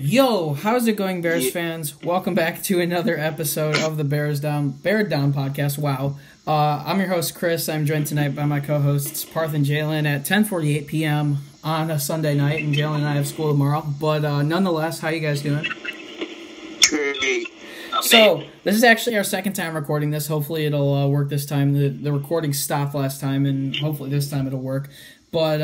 Yo, how's it going, Bears fans? Welcome back to another episode of the Bear Down podcast. Wow. I'm your host, Chris. I'm joined tonight by my co-hosts, Parth and Jaylen, at 10:48 p.m. on a Sunday night, and Jaylen and I have school tomorrow. But nonetheless, how you guys doing? Great. So, this is actually our second time recording this. Hopefully it'll work this time. The recording stopped last time, and hopefully this time it'll work. But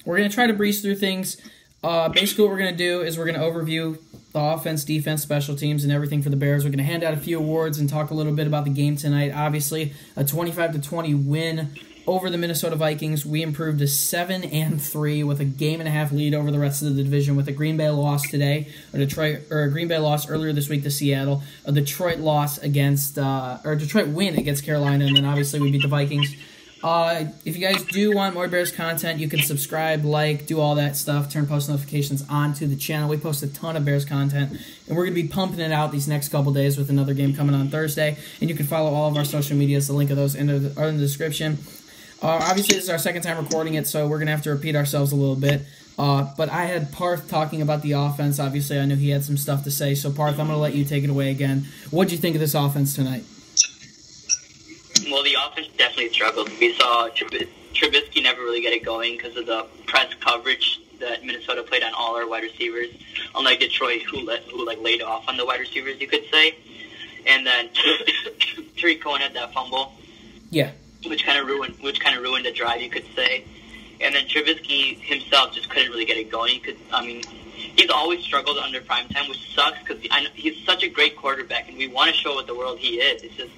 we're going to try to breeze through things. Basically what we're going to do is we're going to overview the offense, defense, special teams, and everything for the Bears. We're going to hand out a few awards and talk a little bit about the game tonight. Obviously, a 25-20 win over the Minnesota Vikings. We improved to 7-3 with a game-and-a-half lead over the rest of the division with a Green Bay loss today, a Green Bay loss earlier this week to Seattle, a Detroit win against Carolina, and then obviously we beat the Vikings. If you guys do want more Bears content, you can subscribe, like, do all that stuff, turn post notifications on to the channel. We post a ton of Bears content, and we're going to be pumping it out these next couple days with another game coming on Thursday. And you can follow all of our social medias. The link of those are in the description. Obviously, this is our second time recording it, so we're going to have to repeat ourselves a little bit. But I had Parth talking about the offense. Obviously, I knew he had some stuff to say. So, Parth, I'm going to let you take it away again. What did you think of this offense tonight? Well, the offense definitely struggled. We saw Trubisky never really get it going because of the press coverage that Minnesota played on all our wide receivers, unlike Detroit, who laid off on the wide receivers, you could say. And then Tariq Cohen had that fumble, which kind of ruined the drive, you could say. And then Trubisky himself just couldn't really get it going. He's always struggled under primetime, which sucks because he's such a great quarterback, and we want to show what the world he is. It's just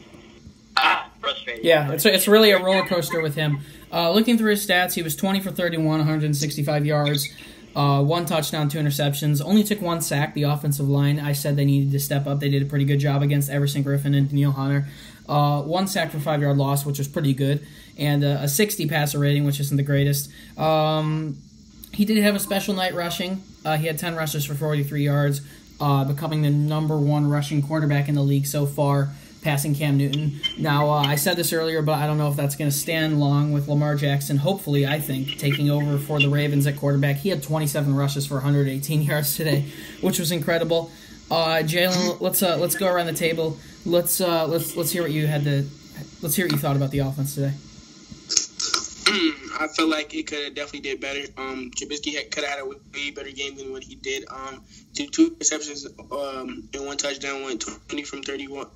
frustrating. Yeah, it's really a roller coaster with him. Looking through his stats, he was 20 for 31, 165 yards, 1 touchdown, 2 interceptions. Only took 1 sack. The offensive line, I said they needed to step up. They did a pretty good job against Everson Griffin and Danielle Hunter. 1 sack for 5-yard loss, which was pretty good, and a 60 passer rating, which isn't the greatest. He did have a special night rushing. He had 10 rushes for 43 yards, becoming the number 1 rushing quarterback in the league so far, passing Cam Newton. Now, I said this earlier, but I don't know if that's going to stand long with Lamar Jackson, hopefully, I think, taking over for the Ravens at quarterback. He had 27 rushes for 118 yards today, which was incredible. Jaylen, let's go around the table. Let's hear what you thought about the offense today. I feel like it could have definitely did better. Trubisky could have had a way better game than what he did. 2 receptions and 1 touchdown, went 20 for 31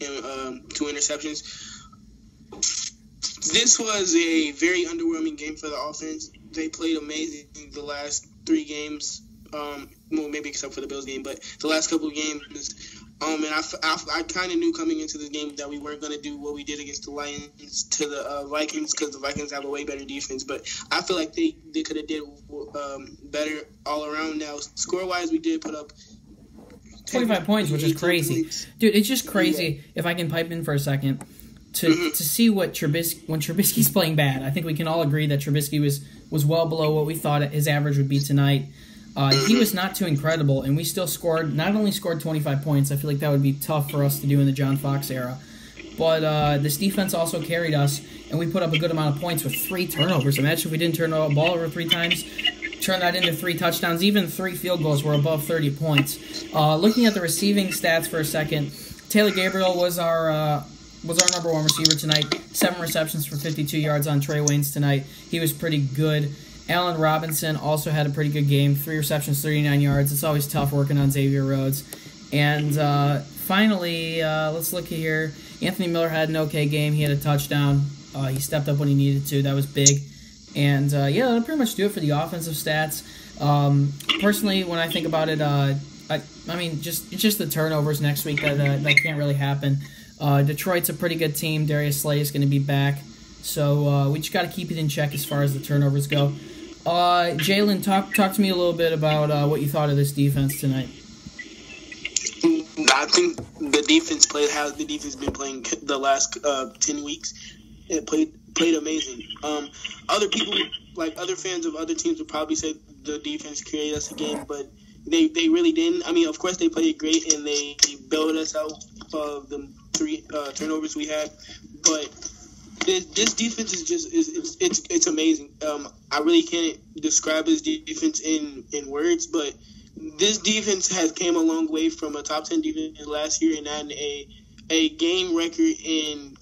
and 2 interceptions. This was a very underwhelming game for the offense. They played amazing the last 3 games. Maybe except for the Bills game, but the last couple of games. And I kind of knew coming into this game that we weren't going to do what we did against the Lions to the Vikings because the Vikings have a way better defense. But I feel like they could have did better all around. Now, score-wise, we did put up 25 points, which is crazy. Points. Dude, it's just crazy, if I can pipe in for a second, to see when Trubisky's playing bad. I think we can all agree that Trubisky was well below what we thought his average would be tonight. He was not too incredible, and we still not only scored 25 points. I feel like that would be tough for us to do in the John Fox era. But this defense also carried us, and we put up a good amount of points with 3 turnovers. Imagine if we didn't turn the ball over 3 times, turn that into 3 touchdowns. Even 3 field goals were above 30 points. Looking at the receiving stats for a second, Taylor Gabriel was our number 1 receiver tonight. 7 receptions for 52 yards on Trey Waynes tonight. He was pretty good. Allen Robinson also had a pretty good game. 3 receptions, 39 yards. It's always tough working on Xavier Rhodes. And finally, let's look here. Anthony Miller had an okay game. He had a touchdown. He stepped up when he needed to. That was big. And, that'll pretty much do it for the offensive stats. Personally, when I think about it, just the turnovers next week that can't really happen. Detroit's a pretty good team. Darius Slay is going to be back. So we just got to keep it in check as far as the turnovers go. Jaylen, talk to me a little bit about what you thought of this defense tonight. I think the defense played how the defense been playing the last 10 weeks. It played amazing. Other people, like other fans of other teams, would probably say the defense created us a game, but they really didn't. Of course they played great and they bailed us out of the 3 turnovers we had, but this defense is just it's amazing. I really can't describe this defense in words, but this defense has came a long way from a top 10 defense last year and had a game record in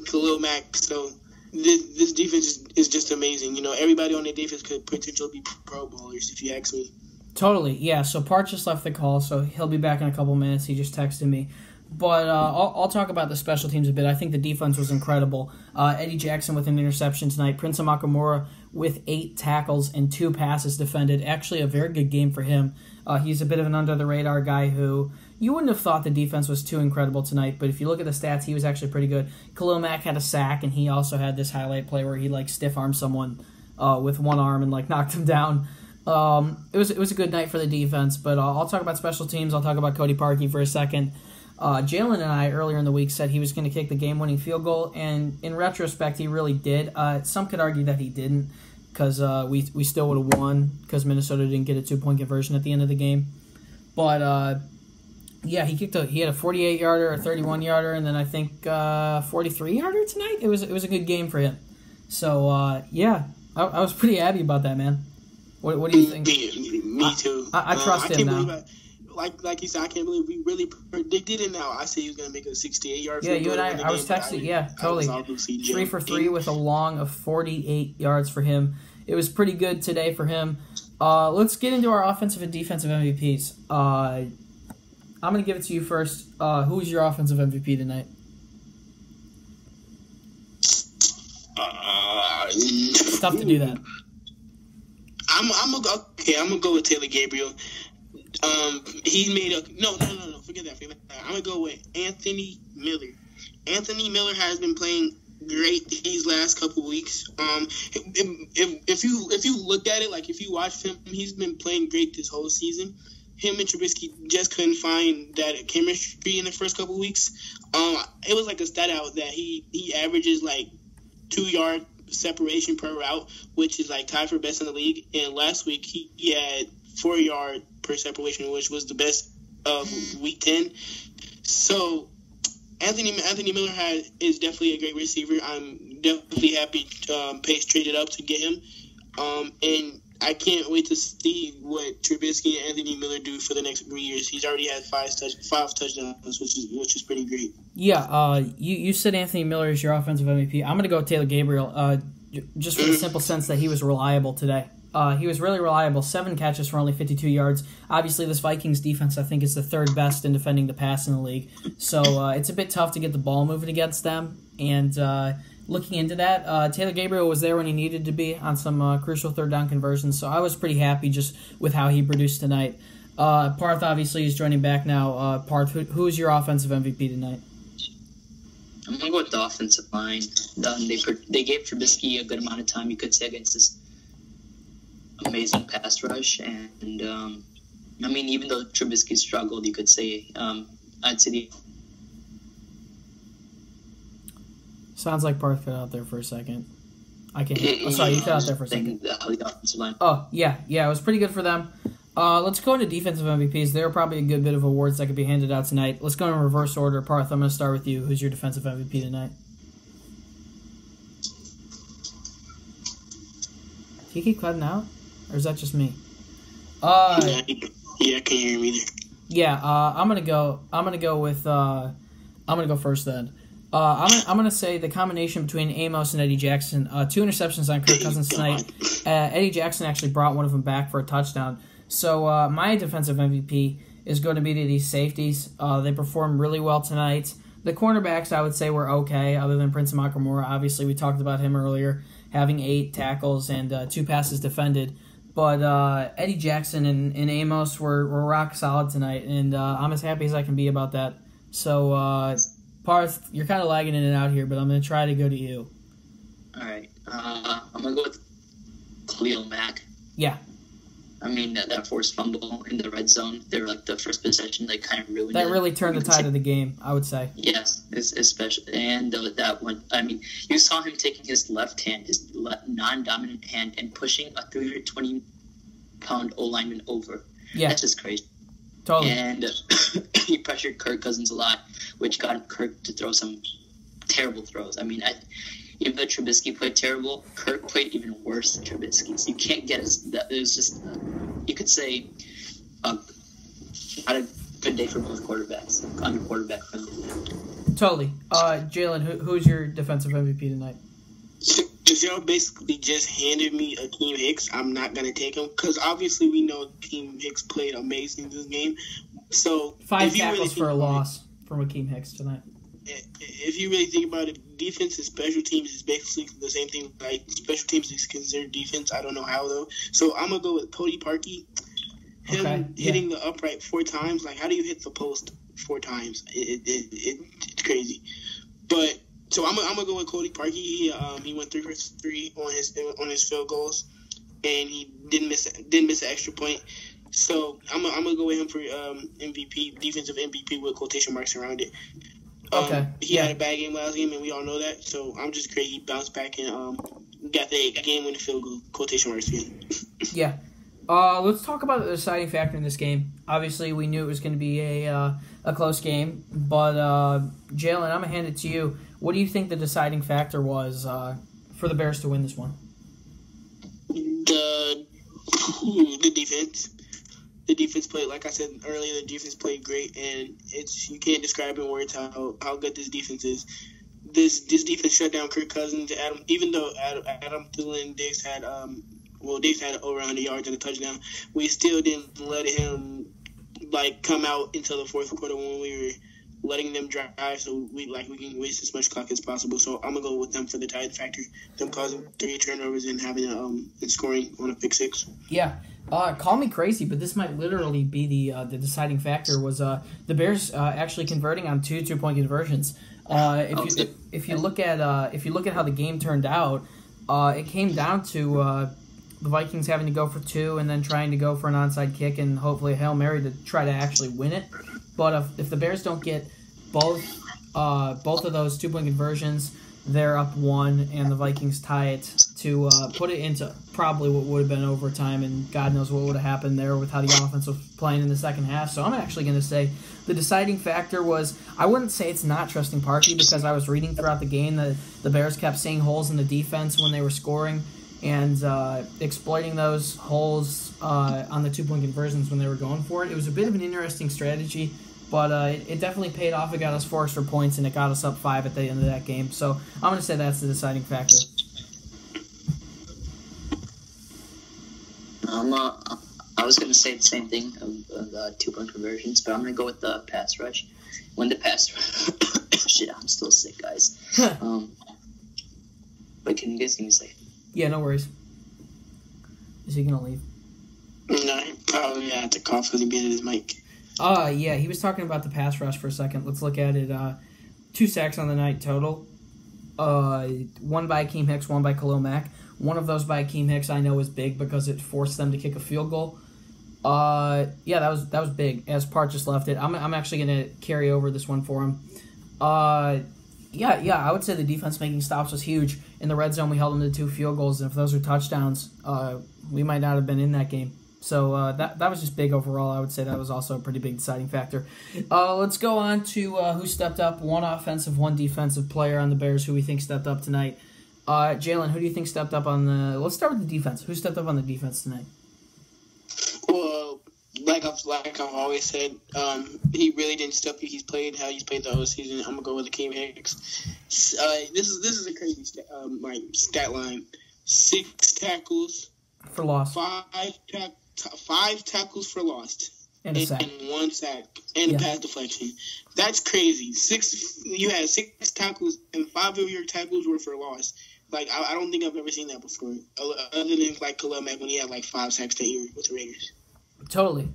Khalil Mack. So this defense is just amazing. You know, everybody on the defense could potentially be Pro Bowlers, if you ask me. Totally, yeah. So Parth just left the call, so he'll be back in a couple minutes. He just texted me. But I'll talk about the special teams a bit. I think the defense was incredible. Eddie Jackson with an interception tonight. Prince Amukamara with 8 tackles and 2 passes defended. Actually, a very good game for him. He's a bit of an under-the-radar guy who you wouldn't have thought the defense was too incredible tonight, but if you look at the stats, he was actually pretty good. Khalil Mack had a sack, and he also had this highlight play where he stiff-armed someone with one arm and knocked him down. It was a good night for the defense, but I'll talk about special teams. I'll talk about Cody Parkey for a second. Jaylen and I earlier in the week said he was going to kick the game-winning field goal, and in retrospect, he really did. Some could argue that he didn't, because we still would have won because Minnesota didn't get a 2-point conversion at the end of the game. But yeah, he had a 48-yarder, a 31-yarder, and then I think 43-yarder tonight. It was a good game for him. So yeah, I was pretty happy about that, man. What do you think? Me too. I trust him now. Like you said, I can't believe we really predicted it. Now I say he was going to make a 68-yard. Yeah, you and I was texting. Yeah, totally. 3 for 3 with a long of 48 yards for him. It was pretty good today for him. Let's get into our offensive and defensive MVPs. I'm going to give it to you first. Who's your offensive MVP tonight? It's tough to do that. I'm gonna go with Taylor Gabriel. He made no. Forget that. I'm gonna go with Anthony Miller. Anthony Miller has been playing great these last couple weeks. If you look at it, if you watch him, he's been playing great this whole season. Him and Trubisky just couldn't find that chemistry in the first couple weeks. It was a stat out that he averages 2-yard separation per route, which is tied for best in the league. And last week he had 4-yard per separation, which was the best of week 10. So Anthony Miller is definitely a great receiver. I'm definitely happy Pace traded up to get him. And I can't wait to see what Trubisky and Anthony Miller do for the next 3 years. He's already had 5 touchdowns, which is pretty great. Yeah, you said Anthony Miller is your offensive MVP. I'm going to go with Taylor Gabriel, just for the simple sense that he was reliable today. He was really reliable. 7 catches for only 52 yards. Obviously, this Vikings defense, I think, is the 3rd best in defending the pass in the league. So it's a bit tough to get the ball moving against them. And looking into that, Taylor Gabriel was there when he needed to be on some crucial 3rd down conversions. So I was pretty happy just with how he produced tonight. Parth, obviously, is joining back now. Parth, who is your offensive MVP tonight? I'm going to go with the offensive line. They gave Trubisky a good amount of time, you could say, against this amazing pass rush. And, even though Trubisky struggled, you could say, I'd say the... Sounds like Parth cut out there for a second. I can't... Oh, sorry, you cut out there for a second. The offensive line. Oh, yeah, it was pretty good for them. Let's go into defensive MVPs. There are probably a good bit of awards that could be handed out tonight. Let's go in reverse order. Parth, I'm going to start with you. Who's your defensive MVP tonight? Do you keep cutting out? Or is that just me? Yeah, I can't hear him either. Yeah, I'm gonna go with I'm gonna go first then. I'm gonna say the combination between Amos and Eddie Jackson. 2 interceptions on Kirk Cousins tonight. Eddie Jackson actually brought one of them back for a touchdown. So my defensive MVP is going to be to these safeties. They performed really well tonight. The cornerbacks, I would say, were okay, other than Prince Amukamara. Obviously, we talked about him earlier, having 8 tackles and 2 passes defended. But Eddie Jackson and Amos were rock solid tonight, and I'm as happy as I can be about that. So, Parth, you're kind of lagging in and out here, but I'm going to try to go to you. All right. I'm going to go with Khalil Mack. Yeah. That forced fumble in the red zone, they were the first possession, they kind of ruined it. That really turned the tide of the game, I would say. Yes, especially. And that one, you saw him taking his left hand, his non-dominant hand, and pushing a 320-pound O-lineman over. Yeah. That's just crazy. Totally. And he pressured Kirk Cousins a lot, which got Kirk to throw some terrible throws. I mean, even though Trubisky played terrible, Kirk played even worse than Trubisky. So you can't get it was just, you could say, not a good day for both quarterbacks. Under quarterback friendly. Totally. Jaylen, who's your defensive MVP tonight? If y'all basically just handed me Akeem Hicks, I'm not going to take him. Because obviously we know Akeem Hicks played amazing this game. So 5 tackles for a loss from Akeem Hicks tonight. If you really think about it, defense and special teams is basically the same thing. Like, special teams is considered defense. I don't know how, though. So I'm going to go with Cody Parkey. Hitting the upright 4 times. Like, how do you hit the post 4 times? It's crazy. But, so I'm gonna go with Cody Parkey. He went 3 for 3 on his field goals, and he didn't miss an extra point. So I'm gonna go with him for MVP, defensive MVP with quotation marks around it. He had a bad game last game, and we all know that. So I'm just great. He bounced back and got the game-winning field goal, quotation marks again. Yeah. Let's talk about the deciding factor in this game. Obviously, we knew it was going to be a close game, but Jaylen, I'm going to hand it to you. What do you think the deciding factor was for the Bears to win this one? The defense. The defense played, like I said earlier, the defense played great, and you can't describe in words how good this defense is. This defense shut down Kirk Cousins, even though Adam Thielen and Diggs had Diggs had over 100 yards and a touchdown. We still didn't let him come out until the fourth quarter when we were letting them drive, so we can waste as much clock as possible. So I'm gonna go with them for the deciding factor, them causing 3 turnovers and having and scoring on a pick 6. Yeah. Call me crazy, but this might literally be the deciding factor was the Bears actually converting on 2 2-point conversions. If you look at how the game turned out, it came down to the Vikings having to go for 2 and then trying to go for an onside kick and hopefully a Hail Mary to try to actually win it. But if the Bears don't get both of those 2-point conversions, they're up 1 and the Vikings tie it to put it into probably what would have been overtime, and God knows what would have happened there with how the offense was playing in the second half. So I'm actually going to say the deciding factor was, I wouldn't say it's not trusting Parkey, because I was reading throughout the game that the Bears kept seeing holes in the defense when they were scoring and exploiting those holes on the 2-point conversions when they were going for it. It was a bit of an interesting strategy, but it definitely paid off. It got us 4 extra points, and it got us up 5 at the end of that game. So I'm going to say that's the deciding factor. I was going to say the same thing of the 2-point conversions, but I'm going to go with the pass rush. When the pass rush... Shit, I'm still sick, guys. But can you guys give me a second? Yeah, no worries. Is he going to leave? No, probably had to cough because he beat his mic. Yeah, he was talking about the pass rush for a second. Let's look at it. 2 sacks on the night total. 1 by Akeem Hicks, 1 by Khalil Mack. One of those by Akeem Hicks I know is big because it forced them to kick a field goal. Yeah, that was big, as Parth just left it. I'm actually going to carry over this one for him. Yeah, I would say the defense making stops was huge. In the red zone, we held them to 2 field goals, and if those were touchdowns, we might not have been in that game. So that was just big overall. I would say that was also a pretty big deciding factor. Let's go on to who stepped up. 1 offensive, 1 defensive player on the Bears who we think stepped up tonight. Jaylen, who do you think stepped up on the... Let's start with the defense. Who stepped up on the defense tonight? Well, like I've always said, he really didn't step up. He's played how he's played the whole season. I'm going to go with Akeem Hicks. This is a crazy stat line. 6 tackles. For loss. 5 tackles for lost. And a sack. And 1 sack. And a pass deflection. That's crazy. You had 6 tackles, and 5 of your tackles were for loss. I don't think I've ever seen that before. Other than, Khalil Mack when he had, 5 sacks that year with the Raiders. Totally.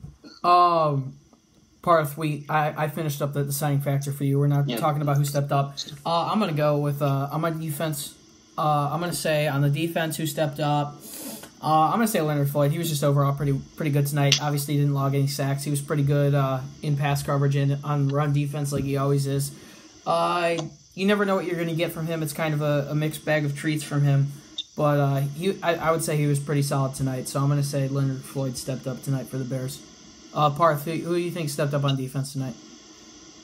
Parth, I finished up the deciding factor for you. We're not talking about who stepped up. I'm going to go with, on my defense, I'm going to say on the defense who stepped up, I'm going to say Leonard Floyd. He was just overall pretty good tonight. Obviously, he didn't log any sacks. He was pretty good in pass coverage and on run defense like he always is. You never know what you're going to get from him. It's kind of a mixed bag of treats from him. But I would say he was pretty solid tonight. So I'm going to say Leonard Floyd stepped up tonight for the Bears. Parth, who do you think stepped up on defense tonight?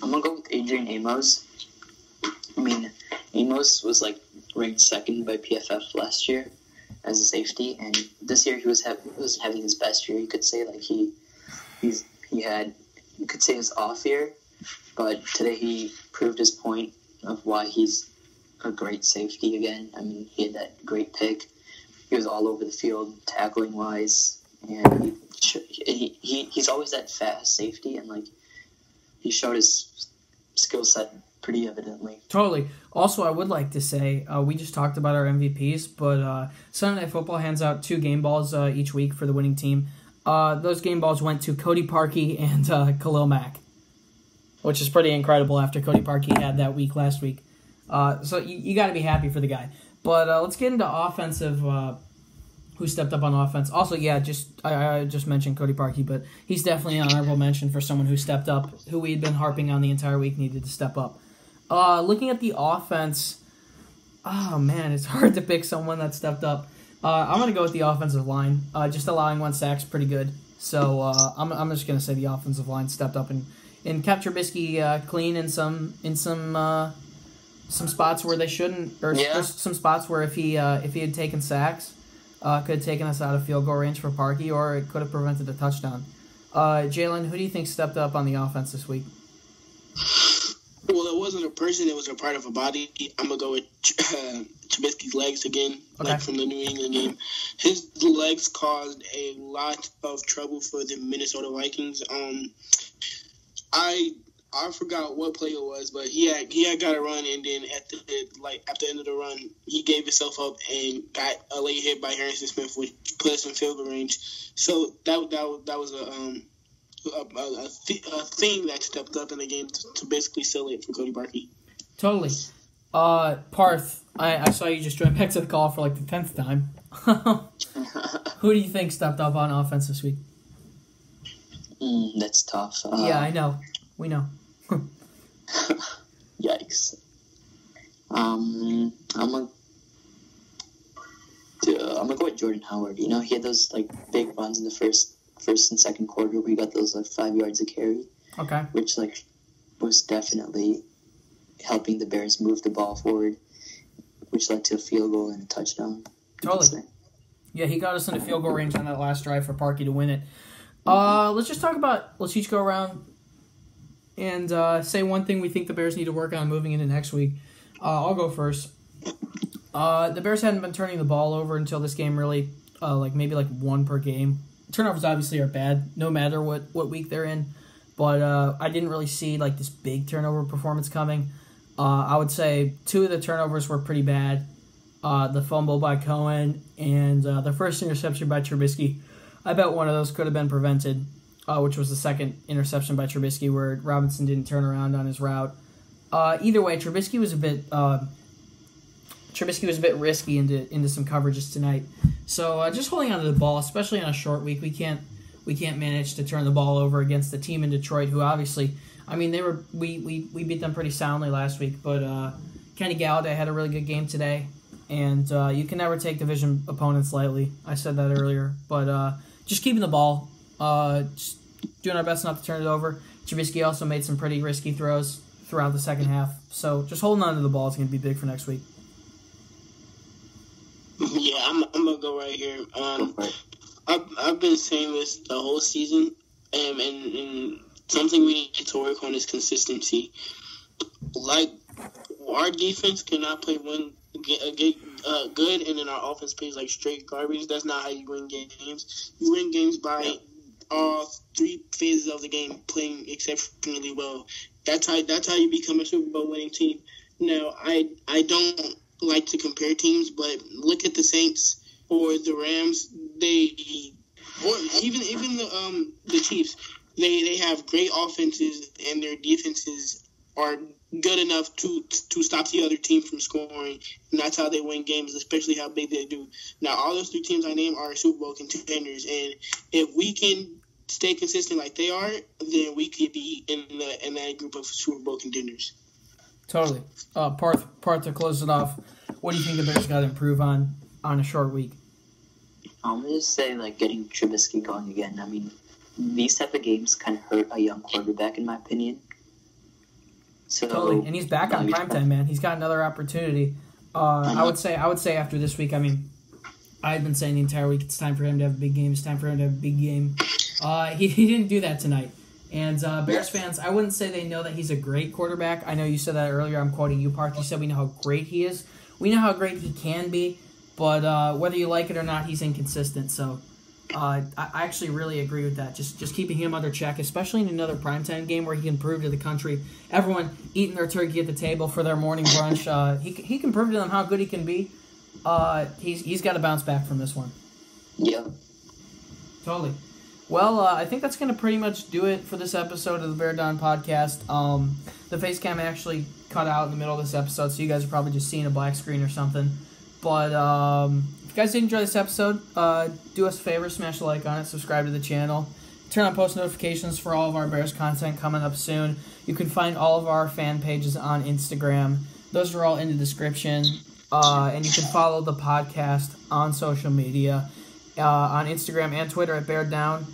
I'm going to go with Adrian Amos. I mean, Amos was like ranked second by PFF last year as a safety, and this year he was having his best year. You could say like he had, you could say his off year, but today he proved his point of why he's a great safety again. I mean, he had that great pick. He was all over the field tackling wise, and he's always that fast safety, and like he showed his skill set pretty evidently. Totally. Also, I would like to say, we just talked about our MVPs, but Sunday Night Football hands out 2 game balls each week for the winning team. Those game balls went to Cody Parkey and Khalil Mack, which is pretty incredible after Cody Parkey had that week last week. So you got to be happy for the guy. But let's get into offensive, who stepped up on offense. Also, yeah, I just mentioned Cody Parkey, but he's definitely an honorable mention for someone who stepped up, who we had been harping on the entire week needed to step up. Looking at the offense, oh man, it's hard to pick someone that stepped up. I'm going to go with the offensive line. Just allowing 1 sack's pretty good. So I'm just going to say the offensive line stepped up and kept Trubisky clean in some spots where they shouldn't, or some spots where if he had taken sacks, could have taken us out of field goal range for Parkey, or it could have prevented a touchdown. Jaylen, who do you think stepped up on the offense this week? Well, it wasn't a person; it was a part of a body. I'm gonna go with Trubisky's legs again, like from the New England game. His legs caused a lot of trouble for the Minnesota Vikings. I forgot what play it was, but he had got a run, and then at the end of the run, he gave himself up and got a late hit by Harrison Smith, which put us in field goal range. So that was a thing that stepped up in the game to basically seal it for Cody Parkey. Totally. Parth, I saw you just join back to the call for like the 10th time. Who do you think stepped up on offense this week? That's tough. Yeah, I know. We know. Yikes. I'm gonna go with Jordan Howard. You know, he had those like big runs in the first and second quarter where he got those like 5 yards a carry. Okay. Which like was definitely helping the Bears move the ball forward, which led to a field goal and a touchdown. Totally. Yeah, he got us into field goal range on that last drive for Parkey to win it. Let's each go around and say one thing we think the Bears need to work on moving into next week. I'll go first. The Bears hadn't been turning the ball over until this game, really, maybe 1 per game. Turnovers obviously are bad, no matter what week they're in. But I didn't really see this big turnover performance coming. I would say 2 of the turnovers were pretty bad. The fumble by Cohen and the first interception by Trubisky. I bet one of those could have been prevented, which was the second interception by Trubisky where Robinson didn't turn around on his route. Either way, Trubisky was a bit risky into some coverages tonight. So just holding on to the ball, especially on a short week, we can't manage to turn the ball over against the team in Detroit, who obviously, we beat them pretty soundly last week, but Kenny Galladay had a really good game today, and you can never take division opponents lightly. I said that earlier, but just keeping the ball, just doing our best not to turn it over. Trubisky also made some pretty risky throws throughout the second half, so just holding on to the ball is going to be big for next week. Yeah, I'm gonna go right here. I've been saying this the whole season, and something we need to work on is consistency. Our defense cannot play good, and then our offense plays like straight garbage. That's not how you win games. You win games by all 3 phases of the game playing exceptionally well. That's how you become a Super Bowl winning team. Now, I don't like to compare teams, but look at the Saints or the Rams. Or even the Chiefs. They have great offenses, and their defenses are good enough to stop the other team from scoring, and that's how they win games, especially how big they do. Now, all those 3 teams I named are Super Bowl contenders, and if we can stay consistent like they are, then we could be in that group of Super Bowl contenders. Totally. Parth, to close it off, what do you think the Bears got to improve on a short week? I'm going to say, getting Trubisky going again. These type of games kind of hurt a young quarterback, in my opinion. So totally, and he's back on primetime, man. He's got another opportunity. I would say after this week. I mean, I've been saying the entire week it's time for him to have a big game. It's time for him to have a big game. He didn't do that tonight. And Bears fans, I wouldn't say they know that he's a great quarterback. I know you said that earlier. I'm quoting you, Parth. You said we know how great he is. We know how great he can be, but whether you like it or not, he's inconsistent. So I actually really agree with that. Just keeping him under check, especially in another primetime game where he can prove to the country, everyone eating their turkey at the table for their morning brunch, he can prove to them how good he can be. He's got to bounce back from this one. Yeah. Totally. Well, I think that's going to pretty much do it for this episode of the Bear Down podcast. The face cam actually cut out in the middle of this episode, so you guys are probably just seeing a black screen or something. But if you guys did enjoy this episode, do us a favor, smash a like on it, subscribe to the channel, turn on post notifications for all of our Bears content coming up soon. You can find all of our fan pages on Instagram. Those are all in the description. And you can follow the podcast on social media, on Instagram and Twitter at Bear Down.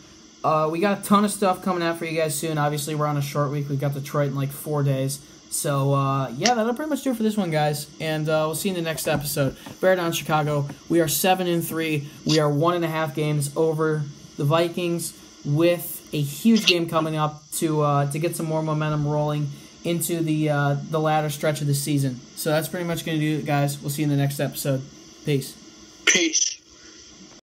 We got a ton of stuff coming out for you guys soon. Obviously, we're on a short week. We've got Detroit in like 4 days. So, yeah, that'll pretty much do it for this one, guys. And we'll see you in the next episode. Bear Down Chicago. We are 7-3. We are 1.5 games over the Vikings with a huge game coming up to get some more momentum rolling into the latter stretch of the season. So that's pretty much going to do it, guys. We'll see you in the next episode. Peace. Peace.